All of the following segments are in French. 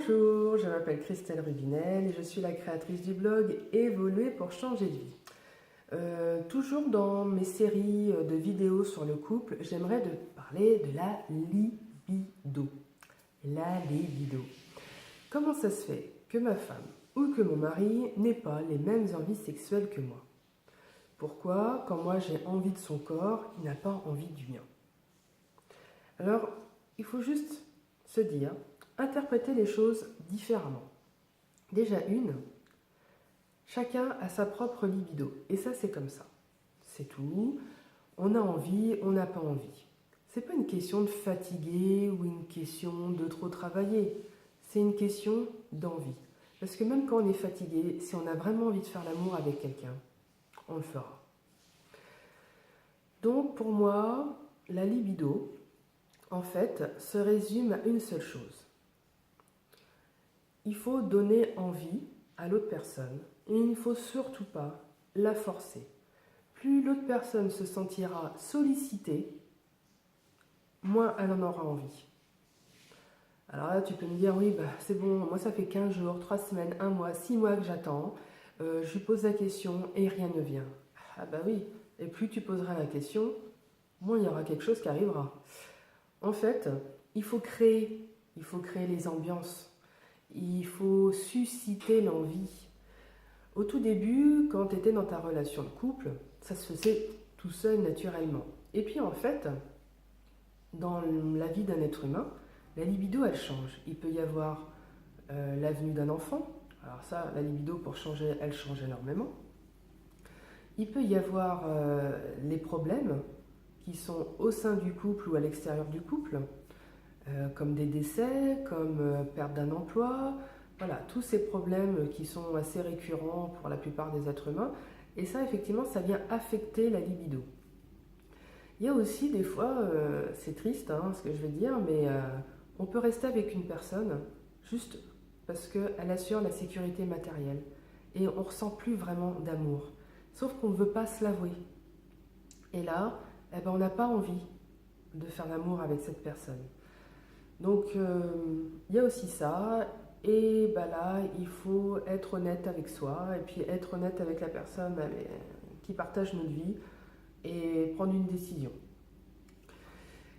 Bonjour, je m'appelle Christelle Rubinel et je suis la créatrice du blog Évoluer pour changer de vie. Toujours dans mes séries de vidéos sur le couple, j'aimerais parler de la libido. La libido. Comment ça se fait que ma femme ou que mon mari n'ait pas les mêmes envies sexuelles que moi? Pourquoi, quand moi j'ai envie de son corps, il n'a pas envie du mien? Alors, il faut juste se dire, interpréter les choses différemment. Déjà chacun a sa propre libido, et ça c'est comme ça. C'est tout, on a envie, on n'a pas envie. C'est pas une question de fatiguer ou une question de trop travailler, c'est une question d'envie. Parce que même quand on est fatigué, si on a vraiment envie de faire l'amour avec quelqu'un, on le fera. Donc pour moi, la libido, en fait, se résume à une seule chose. Il faut donner envie à l'autre personne et il ne faut surtout pas la forcer. Plus l'autre personne se sentira sollicitée, moins elle en aura envie. Alors là, tu peux me dire, oui, c'est bon, moi ça fait 15 jours, 3 semaines, 1 mois, 6 mois que j'attends, je lui pose la question et rien ne vient. Ah bah oui, et plus tu poseras la question, moins il y aura quelque chose qui arrivera. En fait, il faut créer les ambiances, il faut susciter l'envie. Au tout début, quand tu étais dans ta relation de couple, ça se faisait tout seul naturellement. Et puis en fait, dans la vie d'un être humain, la libido elle change. Il peut y avoir la venue d'un enfant. Alors ça, la libido pour changer, elle change énormément. Il peut y avoir les problèmes qui sont au sein du couple ou à l'extérieur du couple, comme des décès, comme perte d'un emploi, voilà, tous ces problèmes qui sont assez récurrents pour la plupart des êtres humains, et ça effectivement ça vient affecter la libido. Il y a aussi des fois, c'est triste ce que je vais dire, mais on peut rester avec une personne juste parce qu'elle assure la sécurité matérielle, et on ne ressent plus vraiment d'amour, sauf qu'on ne veut pas se l'avouer. Et là, on n'a pas envie de faire l'amour avec cette personne. Donc il y a aussi ça, et là il faut être honnête avec soi, et puis être honnête avec la personne qui partage notre vie, et prendre une décision.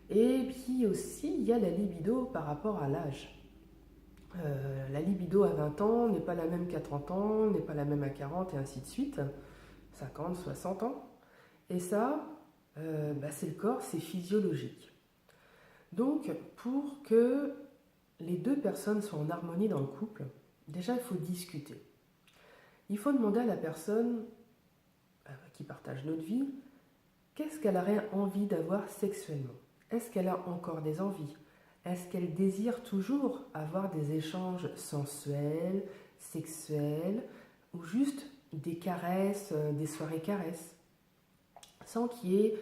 Et puis aussi il y a la libido par rapport à l'âge. La libido à 20 ans n'est pas la même qu'à 30 ans, n'est pas la même à 40 et ainsi de suite, 50, 60 ans. Et ça, c'est le corps, c'est physiologique. Donc, pour que les deux personnes soient en harmonie dans le couple, déjà il faut discuter. Il faut demander à la personne qui partage notre vie, qu'est-ce qu'elle aurait envie d'avoir sexuellement? Est-ce qu'elle a encore des envies? Est-ce qu'elle désire toujours avoir des échanges sensuels, sexuels, ou juste des caresses, des soirées caresses, sans qu'il y ait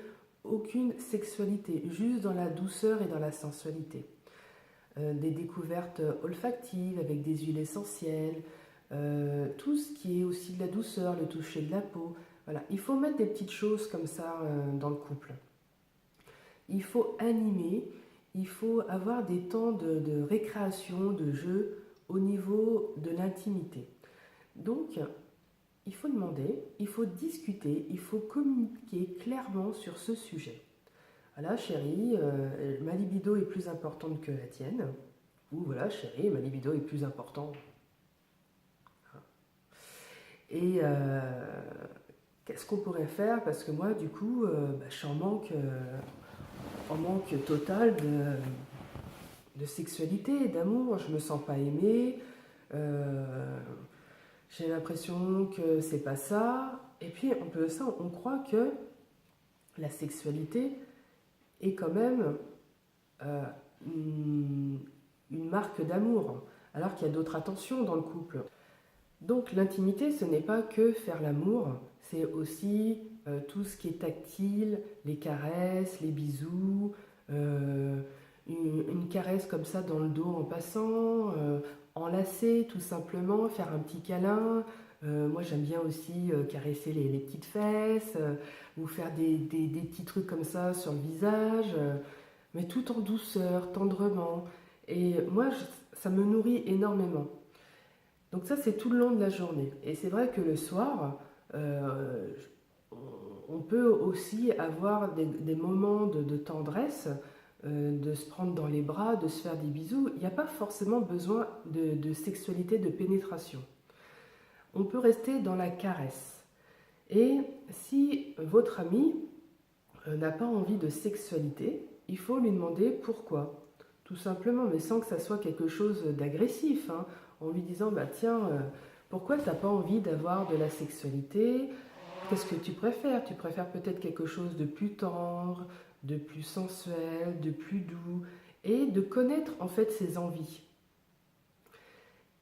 aucune sexualité, juste dans la douceur et dans la sensualité. Des découvertes olfactives avec des huiles essentielles, tout ce qui est aussi de la douceur, le toucher de la peau. Voilà, il faut mettre des petites choses comme ça dans le couple. Il faut animer, il faut avoir des temps de récréation, de jeu au niveau de l'intimité. Donc, il faut demander, il faut discuter, il faut communiquer clairement sur ce sujet. Voilà, chérie, ma libido est plus importante que la tienne. Ou voilà, chérie, ma libido est plus importante. Et qu'est-ce qu'on pourrait faire? Parce que moi, du coup, je suis en manque total de sexualité, d'amour. Je me sens pas aimée. J'ai l'impression que c'est pas ça. Et puis, on croit que la sexualité est quand même une marque d'amour, alors qu'il y a d'autres attentions dans le couple. Donc l'intimité, ce n'est pas que faire l'amour, c'est aussi tout ce qui est tactile, les caresses, les bisous, une caresse comme ça dans le dos en passant, enlacer tout simplement, faire un petit câlin. Moi j'aime bien aussi caresser les petites fesses, ou faire des petits trucs comme ça sur le visage, mais tout en douceur, tendrement. Et moi, ça me nourrit énormément. Donc ça, c'est tout le long de la journée. Et c'est vrai que le soir, on peut aussi avoir des moments de tendresse, de se prendre dans les bras, de se faire des bisous. Il n'y a pas forcément besoin de sexualité, de pénétration. On peut rester dans la caresse. Et si votre ami n'a pas envie de sexualité, il faut lui demander pourquoi. Tout simplement, mais sans que ça soit quelque chose d'agressif, hein, en lui disant, bah tiens, pourquoi tu n'as pas envie d'avoir de la sexualité? Qu'est-ce que tu préfères? Tu préfères peut-être quelque chose de plus tendre, de plus sensuel, de plus doux, et de connaître en fait ses envies.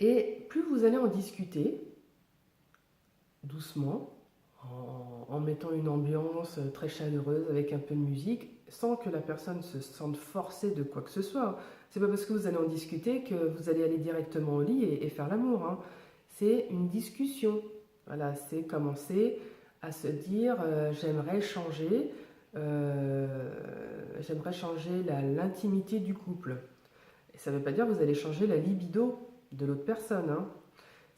Et plus vous allez en discuter, doucement, en mettant une ambiance très chaleureuse avec un peu de musique, sans que la personne se sente forcée de quoi que ce soit. C'est pas parce que vous allez en discuter que vous allez aller directement au lit et faire l'amour, hein. C'est une discussion. Voilà, c'est commencer à se dire j'aimerais changer l'intimité du couple. Et ça ne veut pas dire que vous allez changer la libido de l'autre personne, hein.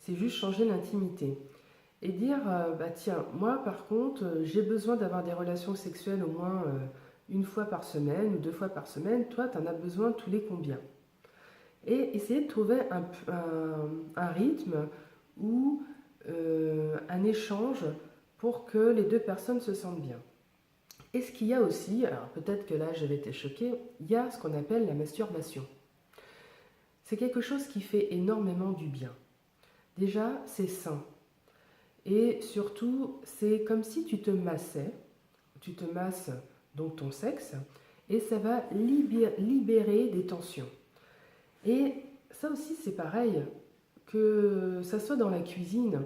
C'est juste changer l'intimité. Et dire, bah tiens, moi par contre, j'ai besoin d'avoir des relations sexuelles au moins une fois par semaine ou 2 fois par semaine. Toi, tu en as besoin tous les combien? Et essayer de trouver un rythme ou un échange pour que les deux personnes se sentent bien. Et ce qu'il y a aussi, alors peut-être que là j'avais été choquée, il y a ce qu'on appelle la masturbation. C'est quelque chose qui fait énormément du bien. Déjà, c'est sain. Et surtout, c'est comme si tu te massais, tu te masses donc ton sexe, et ça va libérer des tensions. Et ça aussi, c'est pareil, que ça soit dans la cuisine,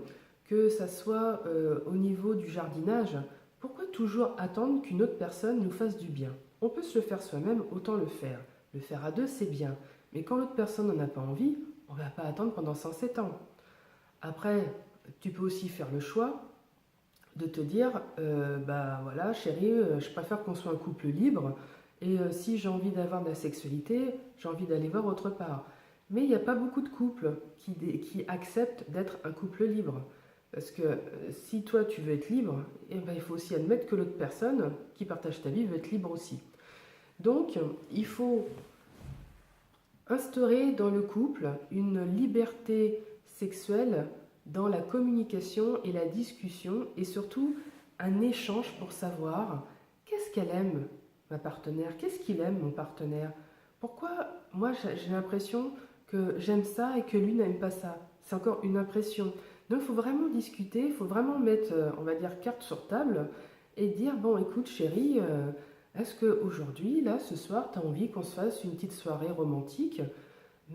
que ça soit au niveau du jardinage. Pourquoi toujours attendre qu'une autre personne nous fasse du bien? On peut se le faire soi-même, autant le faire. Le faire à deux, c'est bien. Mais quand l'autre personne n'en a pas envie, on ne va pas attendre pendant 107 ans. Après, tu peux aussi faire le choix de te dire, bah voilà, chérie, je préfère qu'on soit un couple libre, et si j'ai envie d'avoir de la sexualité, j'ai envie d'aller voir autre part. Mais il n'y a pas beaucoup de couples qui acceptent d'être un couple libre. Parce que si toi tu veux être libre, eh ben, il faut aussi admettre que l'autre personne qui partage ta vie veut être libre aussi. Donc, il faut instaurer dans le couple une liberté sexuelle dans la communication et la discussion, et surtout un échange pour savoir qu'est-ce qu'elle aime, ma partenaire, qu'est-ce qu'il aime, mon partenaire. Pourquoi moi j'ai l'impression que j'aime ça et que lui n'aime pas ça. C'est encore une impression. Donc il faut vraiment discuter, il faut vraiment mettre, on va dire, carte sur table et dire, bon écoute chérie, est-ce qu'aujourd'hui, là, ce soir, tu as envie qu'on se fasse une petite soirée romantique,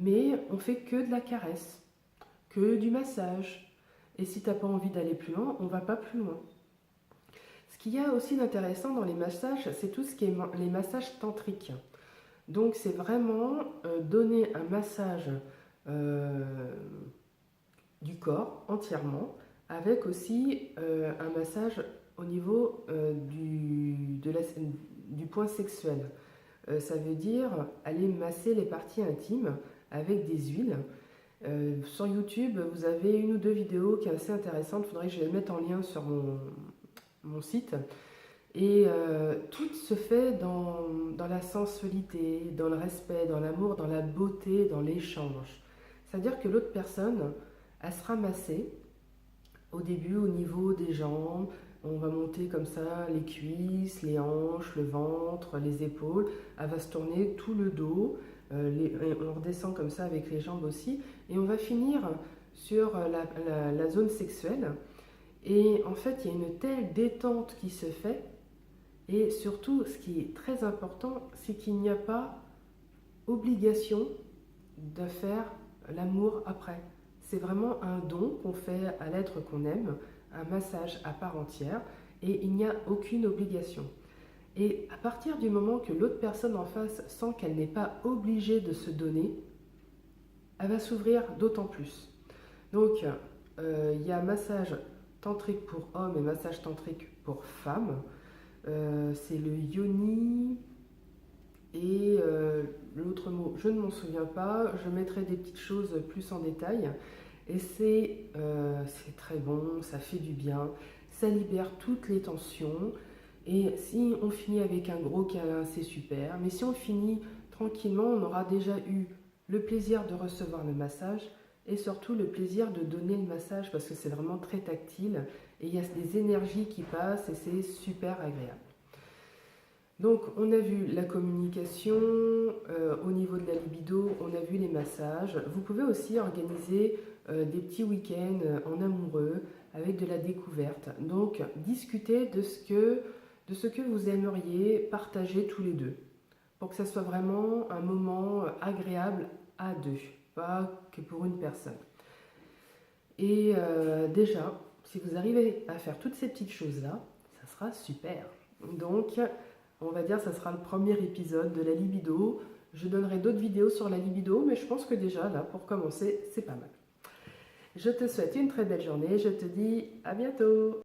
mais on fait que de la caresse, que du massage. Et si tu n'as pas envie d'aller plus loin, on ne va pas plus loin. Ce qu'il y a aussi d'intéressant dans les massages, c'est tout ce qui est les massages tantriques. Donc c'est vraiment donner un massage du corps entièrement, avec aussi un massage au niveau du point sexuel. Ça veut dire aller masser les parties intimes avec des huiles. Sur YouTube, vous avez 1 ou 2 vidéos qui sont assez intéressantes. Il faudrait que je les mette en lien sur mon site. Et tout se fait dans la sensualité, dans le respect, dans l'amour, dans la beauté, dans l'échange. C'est-à-dire que l'autre personne, elle sera massée au début au niveau des jambes. On va monter comme ça les cuisses, les hanches, le ventre, les épaules. Elle va se tourner tout le dos. On redescend comme ça avec les jambes aussi. Et on va finir sur la zone sexuelle. Et en fait, il y a une telle détente qui se fait. Et surtout, ce qui est très important, c'est qu'il n'y a pas obligation de faire l'amour après. C'est vraiment un don qu'on fait à l'être qu'on aime, un massage à part entière, et il n'y a aucune obligation. Et à partir du moment que l'autre personne en face sent qu'elle n'est pas obligée de se donner, elle va s'ouvrir d'autant plus. Donc, il y a massage tantrique pour hommes et massage tantrique pour femmes. C'est le yoni et l'autre mot, je ne m'en souviens pas. Je mettrai des petites choses plus en détail. Et c'est très bon, ça fait du bien, ça libère toutes les tensions. Et si on finit avec un gros câlin, c'est super. Mais si on finit tranquillement, on aura déjà eu le plaisir de recevoir le massage et surtout le plaisir de donner le massage parce que c'est vraiment très tactile et il y a des énergies qui passent et c'est super agréable. Donc on a vu la communication, au niveau de la libido, on a vu les massages. Vous pouvez aussi organiser des petits week-ends en amoureux avec de la découverte. Donc discutez de ce que vous aimeriez partager tous les deux pour que ça soit vraiment un moment agréable à deux, pas que pour une personne. Et déjà, si vous arrivez à faire toutes ces petites choses-là, ça sera super. Donc, on va dire que ça sera le premier épisode de la libido. Je donnerai d'autres vidéos sur la libido, mais je pense que déjà, là, pour commencer, c'est pas mal. Je te souhaite une très belle journée. Je te dis à bientôt.